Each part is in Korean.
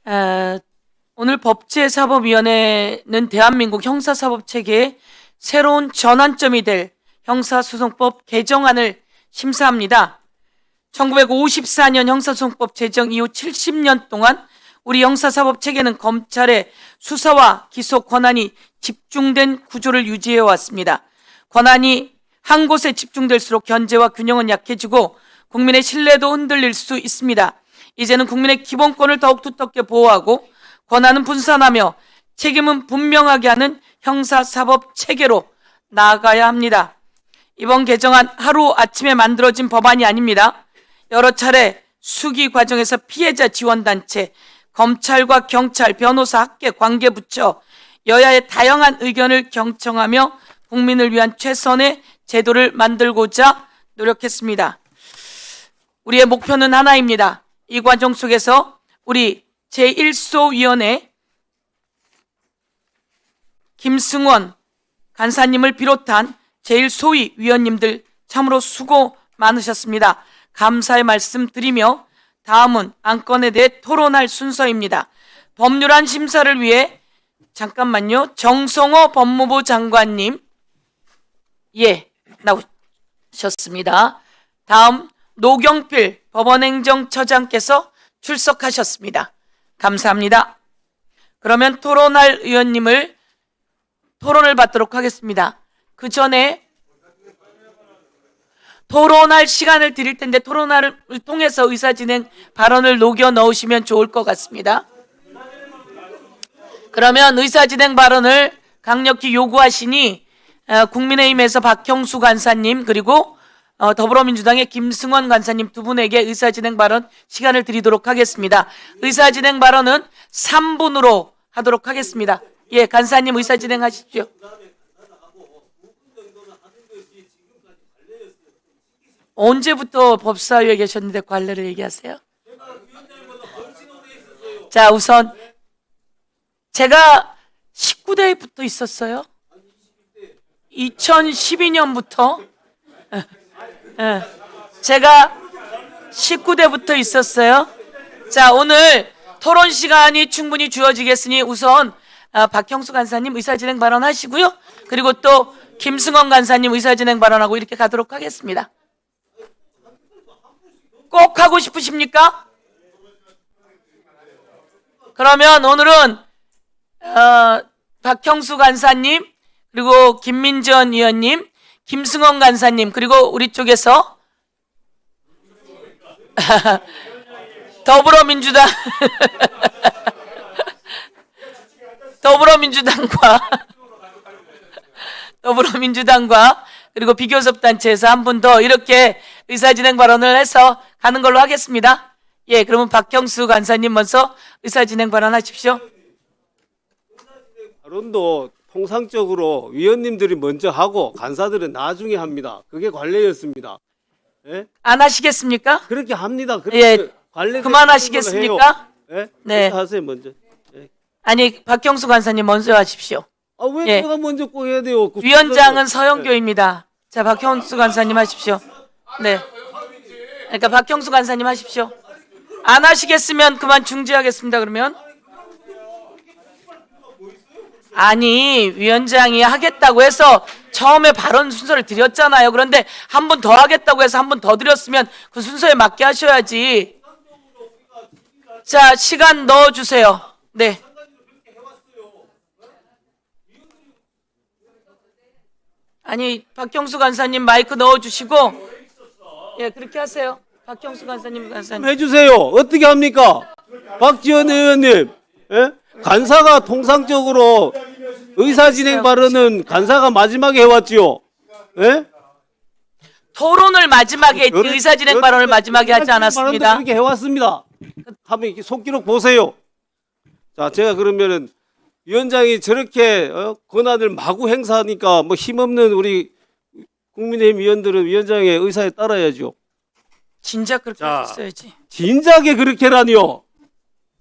어, 오늘 법제사법위원회는 대한민국 형사사법체계의 새로운 전환점이 될 형사소송법 개정안을 심사합니다. 1954년 형사소송법 제정 이후 70년 동안 우리 형사사법체계는 검찰의 수사와 기소 권한이 집중된 구조를 유지해 왔습니다. 권한이 한 곳에 집중될수록 견제와 균형은 약해지고 국민의 신뢰도 흔들릴 수 있습니다. 이제는 국민의 기본권을 더욱 두텁게 보호하고 권한은 분산하며 책임은 분명하게 하는 형사사법 체계로 나아가야 합니다. 이번 개정안 하루아침에 만들어진 법안이 아닙니다. 여러 차례 수기 과정에서 피해자 지원단체, 검찰과 경찰, 변호사, 학계, 관계부처, 여야의 다양한 의견을 경청하며 국민을 위한 최선의 제도를 만들고자 노력했습니다. 우리의 목표는 하나입니다. 이 과정 속에서 우리 제1소위원회 김승원 간사님을 비롯한 제1소위 위원님들 참으로 수고 많으셨습니다. 감사의 말씀 드리며 다음은 안건에 대해 토론할 순서입니다. 법률안 심사를 위해 잠깐만요. 정성호 법무부 장관님 나오셨습니다. 다음 노경필 법원행정처장께서 출석하셨습니다. 감사합니다. 그러면 토론할 의원님을 토론을 받도록 하겠습니다. 그 전에 토론할 시간을 드릴 텐데 토론을 통해서 의사진행 발언을 녹여 넣으시면 좋을 것 같습니다. 그러면 의사진행 발언을 강력히 요구하시니 국민의힘에서 박형수 간사님 그리고 더불어민주당의 김승원 간사님 두 분에게 의사진행 발언 시간을 드리도록 하겠습니다. 의사진행 발언은 3분으로 하도록 하겠습니다. 예, 간사님 의사진행 하십시오. 언제부터 법사위에 계셨는데 관례를 얘기하세요? 자, 우선 제가 19대부터 있었어요. 2012년부터 제가 19대부터 있었어요. 자, 오늘 토론 시간이 충분히 주어지겠으니 우선 박형수 간사님 의사진행 발언하시고요. 그리고 또 김승원 간사님 의사진행 발언하고 이렇게 가도록 하겠습니다. 꼭 하고 싶으십니까? 그러면 오늘은 박형수 간사님 그리고 김민전 의원님 김승원 간사님 그리고 우리 쪽에서 더불어민주당과 그리고 비교섭단체에서 한 분 더 이렇게 의사진행 발언을 해서 가는 걸로 하겠습니다. 예, 그러면 박형수 간사님 먼저 의사진행 발언하십시오. 발언도 통상적으로 위원님들이 먼저 하고 간사들은 나중에 합니다. 그게 관례였습니다. 예? 안 하시겠습니까? 그렇게 합니다. 예, 관례 그만하시겠습니까? 예? 네. 하세요 먼저. 예. 아니, 박형수 간사님 먼저 하십시오. 아, 왜 예. 제가 먼저 꼭 해야 돼요? 위원장은 서영교입니다. 자, 박형수 간사님 하십시오. 네. 그러니까 박형수 간사님 하십시오. 안 하시겠으면 그만 중지하겠습니다. 그러면. 아니, 위원장이 하겠다고 해서 처음에 발언 순서를 드렸잖아요. 그런데 한 분 더 하겠다고 해서 한 분 더 드렸으면 그 순서에 맞게 하셔야지. 자, 시간 넣어주세요. 네. 아니, 박형수 간사님 마이크 넣어주시고, 예, 그렇게 하세요. 박형수 간사님, 해주세요. 어떻게 합니까? 박지원 의원님, 예? 간사가 통상적으로 의사진행 발언은 간사가 마지막에 해왔지요. 예? 토론을 마지막에 의사진행 발언을 마지막에 하지 않았습니다. 그렇게 해왔습니다. 한번 이렇게 속기록 보세요. 자, 제가 그러면은 위원장이 저렇게 권한을 마구 행사하니까 뭐 힘없는 우리 국민의힘 위원들은 위원장의 의사에 따라야죠. 진작 그렇게 했어야지. 진작에 그렇게라니요.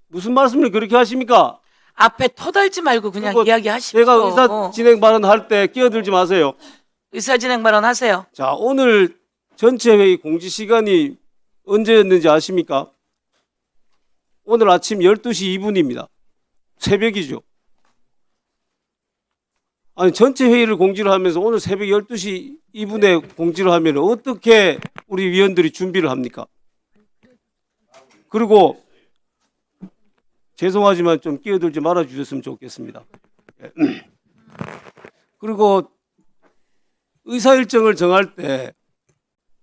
무슨 말씀을 그렇게 하십니까? 앞에 터달지 말고 그냥 이야기하십시오. 제가 의사 진행 발언할 때 끼어들지 마세요. 의사진행 발언 하세요. 자, 오늘 전체 회의 공지 시간이 언제였는지 아십니까? 오늘 아침 12시 2분입니다. 새벽이죠. 아니 전체 회의를 공지를 하면서 오늘 새벽 12시 2분에 공지를 하면 어떻게 우리 위원들이 준비를 합니까? 그리고 죄송하지만 좀 끼어들지 말아 주셨으면 좋겠습니다. 그리고 의사 일정을 정할 때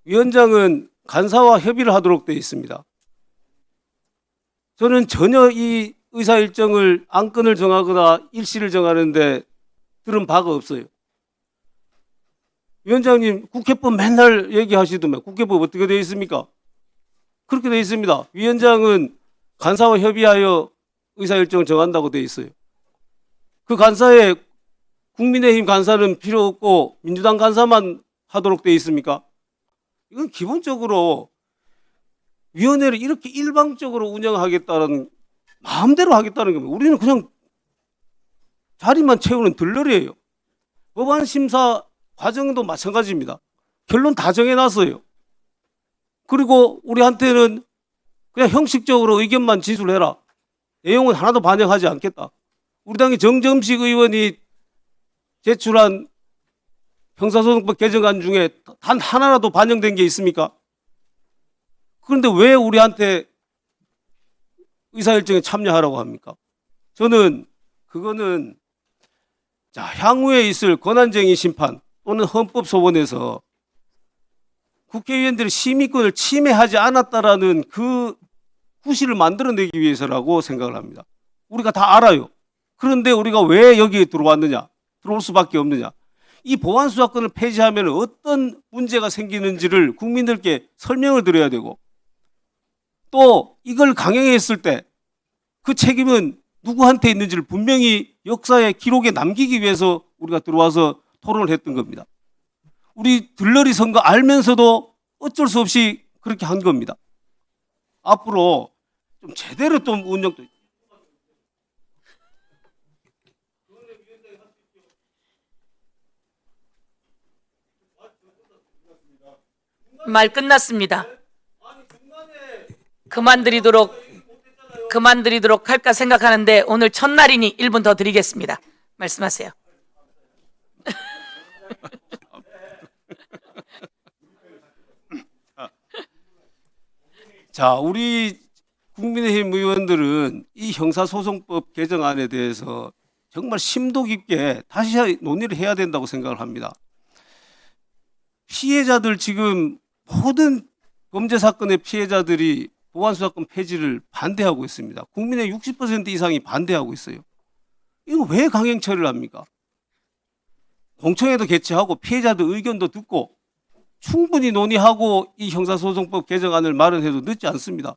위원장은 간사와 협의를 하도록 되어 있습니다. 저는 전혀 이 의사 일정을 안건을 정하거나 일시를 정하는데 들은 바가 없어요. 위원장님 국회법 맨날 얘기하시더만 국회법 어떻게 되어 있습니까? 그렇게 되어 있습니다. 위원장은 간사와 협의하여 의사 일정 정한다고 되어 있어요. 그 간사에 국민의힘 간사는 필요 없고 민주당 간사만 하도록 되어 있습니까? 이건 기본적으로 위원회를 이렇게 일방적으로 운영하겠다는 마음대로 하겠다는 겁니다. 우리는 그냥 자리만 채우는 들러리예요. 법안 심사 과정도 마찬가지입니다. 결론 다 정해놨어요. 그리고 우리한테는 그냥 형식적으로 의견만 진술해라. 내용은 하나도 반영하지 않겠다. 우리 당의 정점식 의원이 제출한 형사소송법 개정안 중에 단 하나라도 반영된 게 있습니까? 그런데 왜 우리한테 의사일정에 참여하라고 합니까? 저는 그거는 자, 향후에 있을 권한쟁의 심판 또는 헌법 소원에서 국회의원들의 심의권을 침해하지 않았다라는 그 구실을 만들어내기 위해서라고 생각을 합니다. 우리가 다 알아요. 그런데 우리가 왜 여기에 들어왔느냐? 들어올 수밖에 없느냐? 이 보안수사권을 폐지하면 어떤 문제가 생기는지를 국민들께 설명을 드려야 되고 또 이걸 강행했을 때 그 책임은 누구한테 있는지를 분명히 역사의 기록에 남기기 위해서 우리가 들어와서 토론을 했던 겁니다. 우리 들러리 선거 알면서도 어쩔 수 없이 그렇게 한 겁니다. 앞으로 좀 제대로 좀 운영도 말 끝났습니다. 그만드리도록 할까 생각하는데 오늘 첫날이니 1분 더 드리겠습니다. 말씀하세요. 자, 우리 국민의힘 의원들은 이 형사소송법 개정안에 대해서 정말 심도 깊게 다시 논의를 해야 된다고 생각을 합니다. 피해자들 지금 모든 범죄 사건의 피해자들이 보안수사권 폐지를 반대하고 있습니다. 국민의 60% 이상이 반대하고 있어요. 이거 왜 강행 처리를 합니까? 공청회도 개최하고 피해자들 의견도 듣고 충분히 논의하고 이 형사소송법 개정안을 마련해도 늦지 않습니다.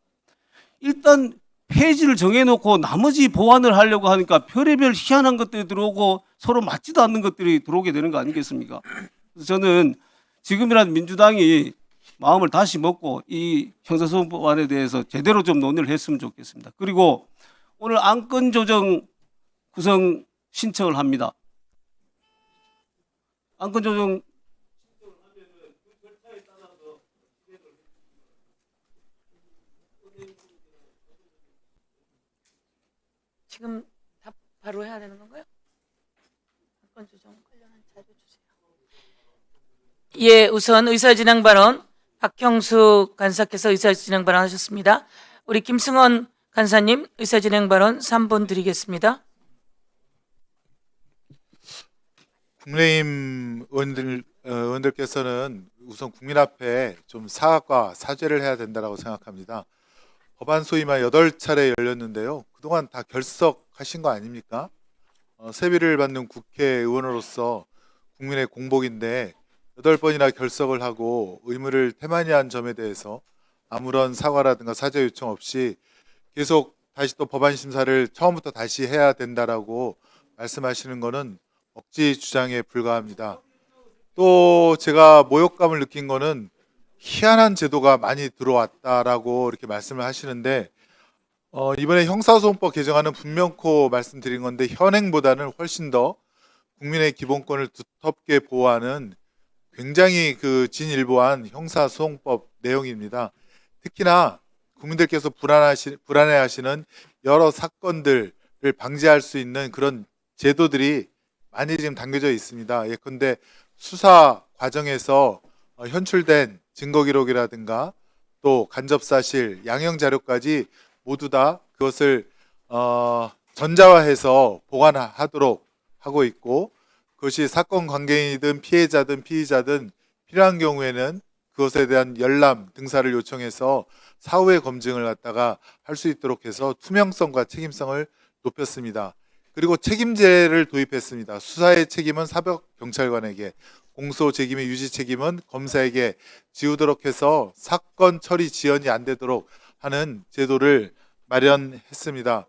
일단 폐지를 정해놓고 나머지 보완을 하려고 하니까 별의별 희한한 것들이 들어오고 서로 맞지도 않는 것들이 들어오게 되는 거 아니겠습니까? 그래서 저는 지금이라도 민주당이 마음을 다시 먹고 이 형사소송법안에 대해서 제대로 좀 논의를 했으면 좋겠습니다. 그리고 오늘 안건 조정 구성 신청을 합니다. 안건 조정 지금 답 바로 해야 되는 건가요? 안건 조정 관련한 자료 주세요. 예, 우선 의사진행 발언 박형수 간사께서 의사진행 발언하셨습니다. 우리 김승원 간사님 의사진행 발언 3분 드리겠습니다. 국민의힘 의원들께서는 우선 국민 앞에 좀 사과와 사죄를 해야 된다고 생각합니다. 법안 소위만 8차례 열렸는데요. 그동안 다 결석하신 거 아닙니까? 세비를 받는 국회의원으로서 국민의 공복인데 8번이나 결석을 하고 의무를 태만히한 점에 대해서 아무런 사과라든가 사죄 요청 없이 계속 다시 또 법안 심사를 처음부터 다시 해야 된다라고 말씀하시는 것은 억지 주장에 불과합니다. 또 제가 모욕감을 느낀 거는 희한한 제도가 많이 들어왔다라고 이렇게 말씀을 하시는데 이번에 형사소송법 개정안은 분명코 말씀드린 건데 현행보다는 훨씬 더 국민의 기본권을 두텁게 보호하는 굉장히 그 진일보한 형사소송법 내용입니다. 특히나 국민들께서 불안해하시는 여러 사건들을 방지할 수 있는 그런 제도들이 많이 지금 담겨져 있습니다. 예컨대 수사 과정에서 현출된 증거 기록이라든가 또 간접 사실, 양형 자료까지 모두 다 그것을 전자화해서 보관하도록 하고 있고, 그것이 사건 관계인이든 피해자든 피의자든 필요한 경우에는 그것에 대한 열람 등사를 요청해서 사후의 검증을 갖다가 할 수 있도록 해서 투명성과 책임성을 높였습니다. 그리고 책임제를 도입했습니다. 수사의 책임은 사법경찰관에게, 공소 책임의 유지 책임은 검사에게 지우도록 해서 사건 처리 지연이 안 되도록 하는 제도를 마련했습니다.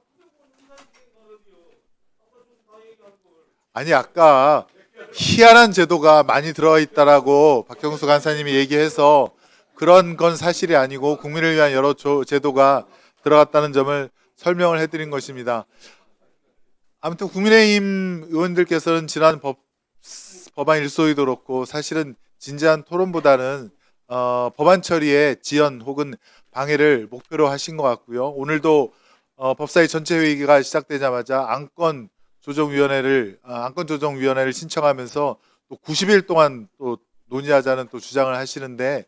아니, 아까 희한한 제도가 많이 들어가 있다라고 박경수 간사님이 얘기해서 그런 건 사실이 아니고 국민을 위한 여러 제도가 들어갔다는 점을 설명을 해드린 것입니다. 아무튼 국민의힘 의원들께서는 지난 법안 일소위도 그렇고 사실은 진지한 토론보다는 법안 처리의 지연 혹은 방해를 목표로 하신 것 같고요. 오늘도 법사위 전체 회의가 시작되자마자 안건 조정위원회를 신청하면서 또 90일 동안 또 논의하자는 또 주장을 하시는데,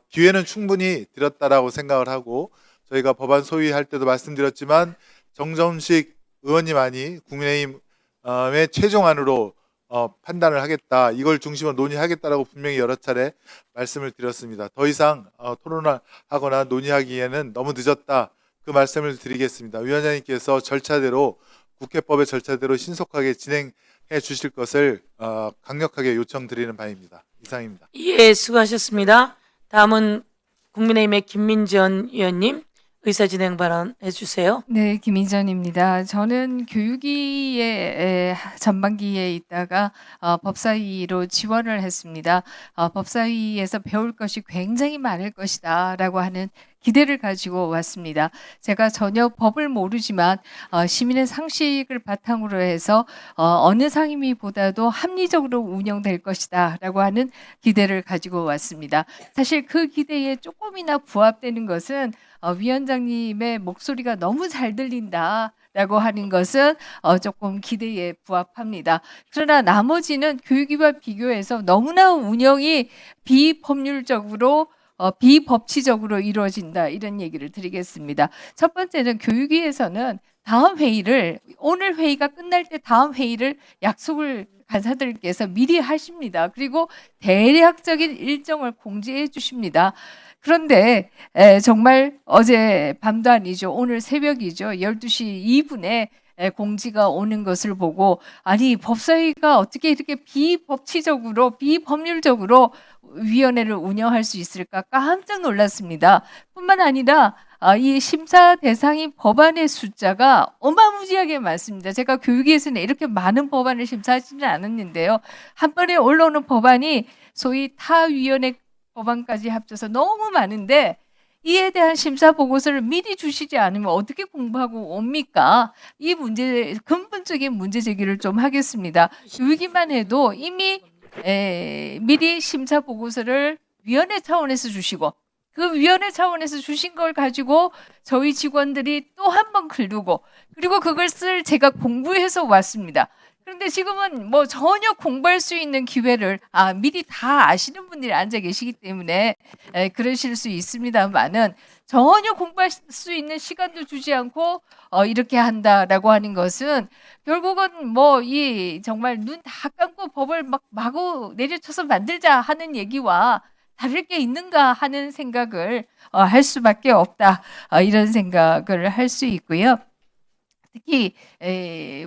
기회는 충분히 드렸다라고 생각을 하고, 저희가 법안 소위할 때도 말씀드렸지만 정점식 의원님만이 국민의힘의 최종안으로 판단을 하겠다, 이걸 중심으로 논의하겠다라고 분명히 여러 차례 말씀을 드렸습니다. 더 이상 토론하거나 논의하기에는 너무 늦었다, 그 말씀을 드리겠습니다. 위원장님께서 절차대로, 국회법의 절차대로 신속하게 진행해 주실 것을 강력하게 요청드리는 바입니다. 이상입니다. 예, 수고하셨습니다. 다음은 국민의힘의 김민전 의원님, 의사진행 발언해 주세요. 네, 김인전입니다. 저는 교육위의 전반기에 있다가 법사위로 지원을 했습니다. 법사위에서 배울 것이 굉장히 많을 것이다라고 하는 기대를 가지고 왔습니다. 제가 전혀 법을 모르지만 시민의 상식을 바탕으로 해서 어느 상임위보다도 합리적으로 운영될 것이다라고 하는 기대를 가지고 왔습니다. 사실 그 기대에 조금이나 부합되는 것은 위원장님의 목소리가 너무 잘 들린다라고 하는 것은 조금 기대에 부합합니다. 그러나 나머지는 교육위와 비교해서 너무나 운영이 비법률적으로 비법치적으로 이루어진다, 이런 얘기를 드리겠습니다. 첫 번째는 교육위에서는 다음 회의를, 오늘 회의가 끝날 때 다음 회의를 약속을 간사들께서 미리 하십니다. 그리고 대략적인 일정을 공지해 주십니다. 그런데 정말 어제 밤도 아니죠, 오늘 새벽이죠, 12시 2분에 공지가 오는 것을 보고, 아니 법사위가 어떻게 이렇게 비법치적으로 비법률적으로 위원회를 운영할 수 있을까 깜짝 놀랐습니다. 뿐만 아니라 이 심사 대상인 법안의 숫자가 어마무지하게 많습니다. 제가 교육위에서는 이렇게 많은 법안을 심사하지는 않았는데요, 한 번에 올라오는 법안이 소위 타위원회 법안까지 합쳐서 너무 많은데, 이에 대한 심사 보고서를 미리 주시지 않으면 어떻게 공부하고 옵니까? 이 문제, 근본적인 문제 제기를 좀 하겠습니다. 교육위만 해도 이미 미리 심사 보고서를 위원회 차원에서 주시고, 그 위원회 차원에서 주신 걸 가지고 저희 직원들이 또 한 번 긁고, 그리고 그걸 제가 공부해서 왔습니다. 그런데 지금은 뭐 전혀 공부할 수 있는 기회를 미리 다 아시는 분들이 앉아 계시기 때문에 그러실 수 있습니다만은, 전혀 공부할 수 있는 시간도 주지 않고 이렇게 한다라고 하는 것은 결국은 뭐 이 정말 눈 다 감고 법을 막 마구 내려쳐서 만들자 하는 얘기와 다를 게 있는가 하는 생각을 할 수밖에 없다, 이런 생각을 할 수 있고요. 특히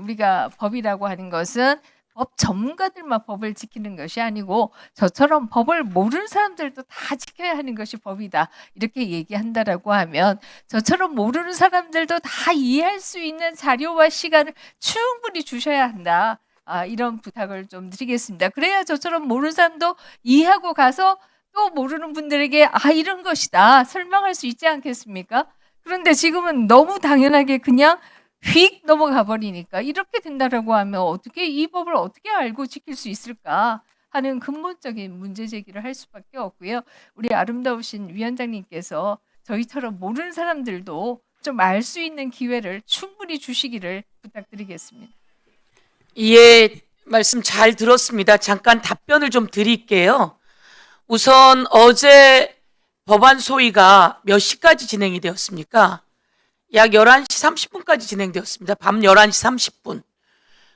우리가 법이라고 하는 것은 법 전문가들만 법을 지키는 것이 아니고 저처럼 법을 모르는 사람들도 다 지켜야 하는 것이 법이다, 이렇게 얘기한다라고 하면 저처럼 모르는 사람들도 다 이해할 수 있는 자료와 시간을 충분히 주셔야 한다, 이런 부탁을 좀 드리겠습니다. 그래야 저처럼 모르는 사람도 이해하고 가서 또 모르는 분들에게 이런 것이다 설명할 수 있지 않겠습니까? 그런데 지금은 너무 당연하게 그냥 휙 넘어가 버리니까, 이렇게 된다라고 하면 어떻게 이 법을 어떻게 알고 지킬 수 있을까 하는 근본적인 문제 제기를 할 수밖에 없고요. 우리 아름다우신 위원장님께서 저희처럼 모르는 사람들도 좀 알 수 있는 기회를 충분히 주시기를 부탁드리겠습니다. 예, 말씀 잘 들었습니다. 잠깐 답변을 좀 드릴게요. 우선 어제 법안 소위가 몇 시까지 진행이 되었습니까? 약 11시 30분까지 진행되었습니다. 밤 11시 30분.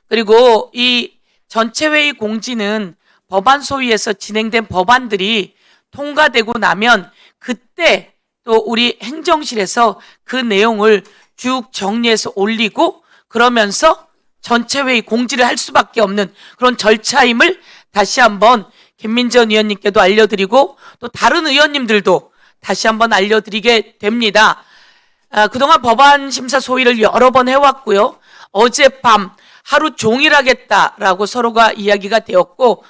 그리고 이 전체 회의 공지는 법안 소위에서 진행된 법안들이 통과되고 나면 그때 또 우리 행정실에서 그 내용을 쭉 정리해서 올리고 그러면서 전체 회의 공지를 할 수밖에 없는 그런 절차임을 다시 한번 김민전 의원님께도 알려드리고 또 다른 의원님들도 다시 한번 알려드리게 됩니다. 그동안 법안 심사 소위를 여러 번 해왔고요. 어젯밤 하루 종일 하겠다라고 서로가 이야기가 되었고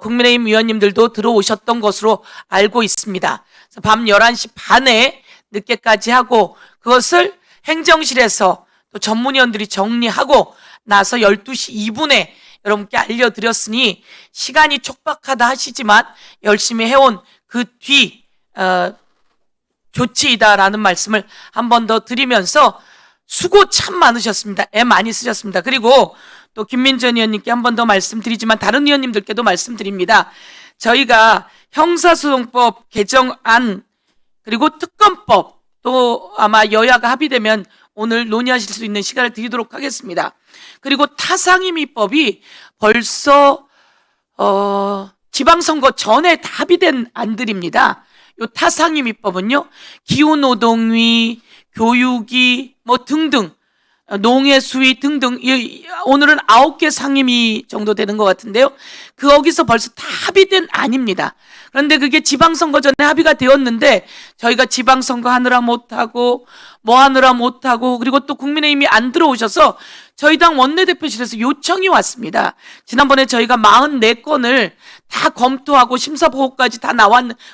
국민의힘 의원님들도 들어오셨던 것으로 알고 있습니다. 그래서 밤 11시 반에 늦게까지 하고 그것을 행정실에서 또 전문위원들이 정리하고 나서 12시 2분에 여러분께 알려드렸으니 시간이 촉박하다 하시지만 열심히 해온 그 뒤 조치이다라는 말씀을 한 번 더 드리면서 수고 참 많으셨습니다. 애 많이 쓰셨습니다. 그리고 또 김민전 의원님께 한 번 더 말씀드리지만 다른 의원님들께도 말씀드립니다. 저희가 형사소송법 개정안 그리고 특검법 또 아마 여야가 합의되면 오늘 논의하실 수 있는 시간을 드리도록 하겠습니다. 그리고 타상임의법이 벌써 지방선거 전에 다 합의된 안들입니다. 요 타상임의법은요, 기후노동위, 교육위, 뭐 등등, 농해수위 등등, 오늘은 9개 상임위 정도 되는 것 같은데요. 거기서 벌써 다 합의된 안입니다. 그런데 그게 지방선거 전에 합의가 되었는데 저희가 지방선거 하느라 못하고 뭐 하느라 못하고 그리고 또 국민의힘이 안 들어오셔서 저희 당 원내대표실에서 요청이 왔습니다. 지난번에 저희가 44건을 다 검토하고 심사보고까지 다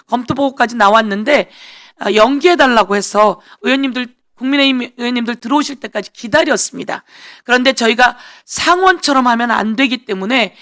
검토보고까지 나왔는데 연기해달라고 해서 국민의힘 의원님들 들어오실 때까지 기다렸습니다. 그런데 저희가 상원처럼 하면 안 되기 때문에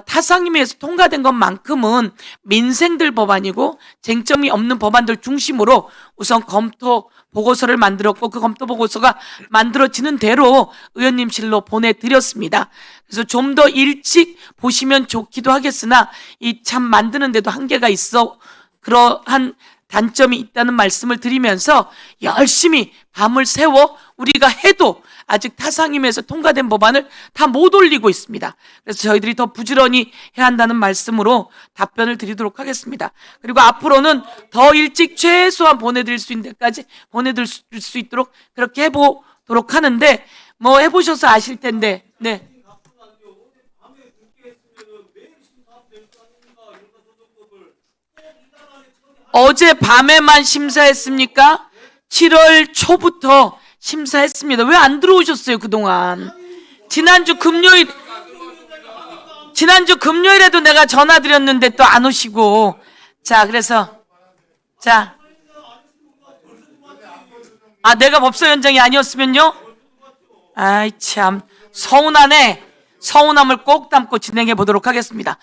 타상임위에서 통과된 것만큼은 민생들 법안이고 쟁점이 없는 법안들 중심으로 우선 검토 보고서를 만들었고 그 검토 보고서가 만들어지는 대로 의원님실로 보내드렸습니다. 그래서 좀 더 일찍 보시면 좋기도 하겠으나 이 참 만드는 데도 한계가 있어 그러한 단점이 있다는 말씀을 드리면서 열심히 밤을 새워 우리가 해도 아직 타상임에서 통과된 법안을 다 못 올리고 있습니다. 그래서 저희들이 더 부지런히 해야 한다는 말씀으로 답변을 드리도록 하겠습니다. 그리고 앞으로는 더 일찍 최소한 보내드릴 수 있는 데까지 보내드릴 수 있도록 그렇게 해보도록 하는데 뭐 해보셔서 아실 텐데 네. 어제 밤에만 심사했습니까? 7월 초부터 심사했습니다. 왜 안 들어오셨어요, 그동안? 지난주 금요일에도 내가 전화 드렸는데 또 안 오시고. 자, 그래서 내가 법사위원장이 아니었으면요? 아이 참 서운하네. 서운함을 꼭 담고 진행해 보도록 하겠습니다.